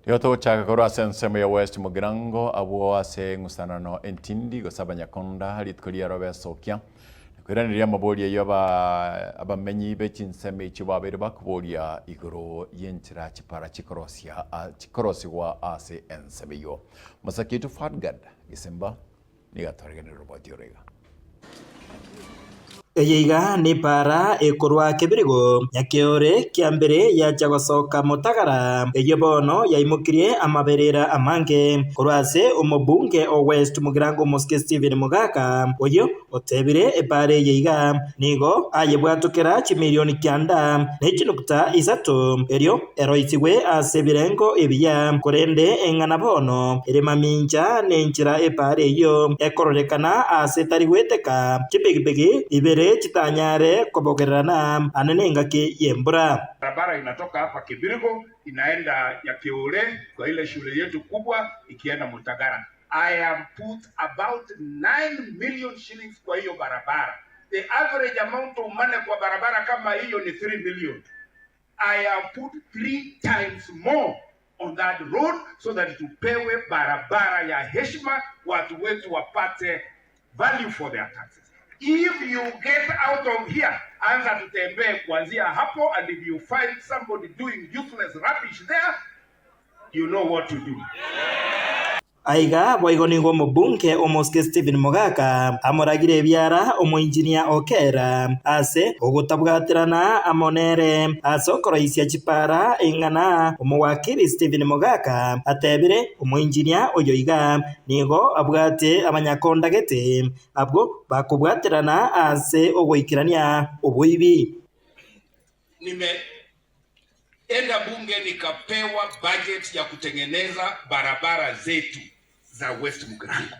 Yoto chaka korwa sensemo ya West Mugirango abo ase ngusanano entindi gosaba nyakonda litkolia robe sokya kwiraniria mabolia yoba abamenyi bechinseme chibabere bakubolia igoro yenchira chipara chikorosia ase ensemeyo masakitu fatgad gisemba nigatorigene robot yorega Eyeiga ni para ekorwa kebirigo nyakeore kiambere ya jagosoka mutagara eyobono yaimukirie amaberera amange korwase umubunge o West Mugirango Muske Steven Mugaka oyo otebire epare yeiga nigo ayebwatukera chimilioni kyanda n'ekinukta isato eryo eroisigwe ase birengo ebiya korende engana bono eremaminja n'enchira epare eyo ekororekana ase tarigweteka chibigibigi ibere chitanyare kobogerana anenenga ke yembura. Barabara inatoka hapa Kibirigo inaenda ya Keole kwa ile shule yetu kubwa ikienda Mutagara. I have put about 9 million shillings kwa hiyo barabara. The average amount of money kwa barabara kama hiyo ni 3 million. I have put 3 times more on that road so that tupewe barabara ya heshima, watu wetu wapate value for their taxes. If you get out of here, anza tutembee kuanzia hapo, and if you find somebody doing useless rubbish there, you know what to do. Aiga boigonigo mubunge omoske Steven Mugaka amoragire byara omuinjinia okera ase ogutabwatirana amonere asokoroisia chipara engana omuwakiri Steven Mugaka atebire omuinjinia oyoiga nigo abwate abanyakonda gete abwo bakubwatirana ase ogoikirania obuibi. Enda bunge nikapewa budget ya kutengeneza barabara zetu za West Mugirango.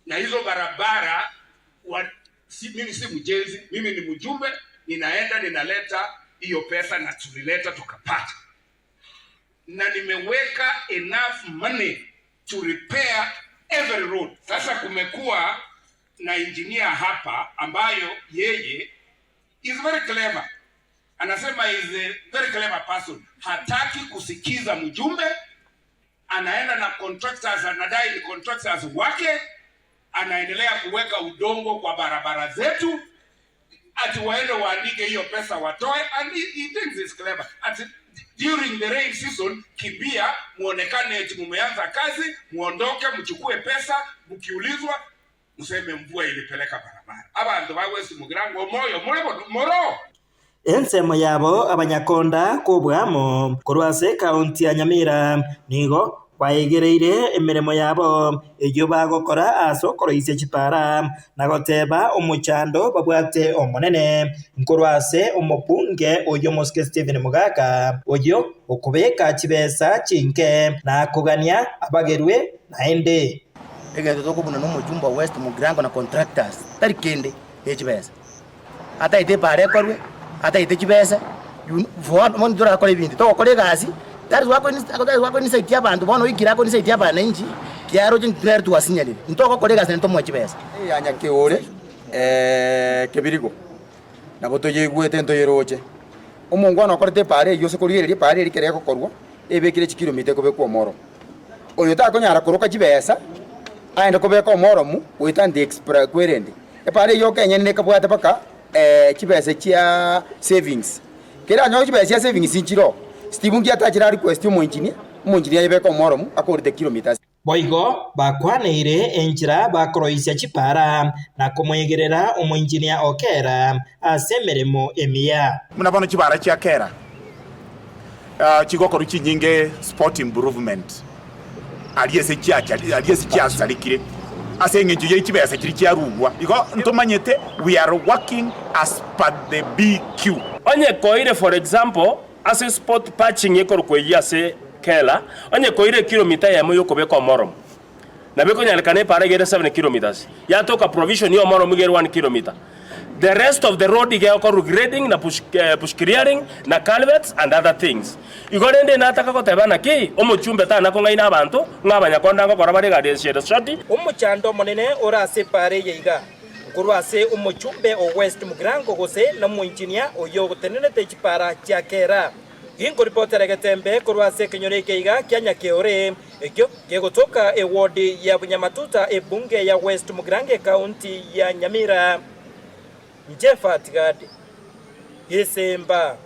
Na hizo barabara mimi si mjenzi, mimi ni mjumbe, ninaenda ninaleta hiyo pesa na tulileta tukapata. Na nimeweka enough money to repair every road. Sasa kumekuwa na engineer hapa ambayo yeye is very clever. Anasema is a very clever person. Hataki kusikiza mjumbe, anaenda na contractors, anadai ni contractors wake, anaendelea kuweka udongo kwa barabara zetu, ati waende waandike hiyo pesa watoe, and he thinks it's clever. Ati during the rain season, kimbia, muonekane eti mumeanza kazi, muondoke, mchukue pesa, mkiulizwa, mseme mvua ilipeleka barabara. Abantu ba West Mugirango moyo moro. Ensemo yabo abanyakonda kobwamo korwase kaunti ya Nyamira nigo bayegereire emiremo yabo eyo bagokora asokoroise chipara nagoteba omuchando babwate omonene nkorwase omubunge oyo Muske Steven Mugaka oyo okubeka chibesa chinke na kugania abagerwe naende egento tokobuna no mujumba West Mugirango na contractors tarikende echibesa ata ite pare korwe ata ite chibesa mon dora kole bindi to kole gasi that is wako ni site abantu bono igira ko ni site abana inji kiaro jin player tu asinyali ntoko kole gasi nto mo chibesa anya keore kebirigo nabo to yegwete nto yeroche omongwana okorete pare yose koliere pare rikere ko korwa ebekire chikilomita ko bekwo moro oyo ta ko nyara koroka chibesa aenda ko beko moro mu witande extra kwerende pare yo kenye ne kabwata baka chibesa chia savings kera nyo chibesa chia savings inchiro Steve ngia tachira request mo engineer yebeko moromu akorite kilometers boigo bakwaneire enchira bakoroisia chipara na kumwegerera omuinjinia okera asemeremo emia munabona chibara chia kera chigoko ruchi nyinge sport improvement aliese chia salikire asenge njuye chibesa kiri chia rugwa iko ntomanyete we are working as per the BQ onye koire for example as a sport patching yekor kweya se kela onye koire kilomita ya moyo kobeko morom na beko nyalekane pare gere 7 kilometers ya toka provision yo morom gere 1 kilometer. The rest of the road ige okor grading na push clearing na culverts and other things igorende nataka kotebana ki omuchumbe ta nakonga ina abantu ngabanyakonda ngokora bari gade shed shoti omuchando monene orase pare yeiga kurwase umuchumbe o West Mugirango gose na muinjinia oyo gotenene techipara chiakera Ingo ripotera Getembe kurwase kinyoni keiga kya Nyakiore ekyo gegotoka ward ya Bunyamatuta bunge ya West Mugirango county ya Nyamira. Jeffat Gadi Isemba.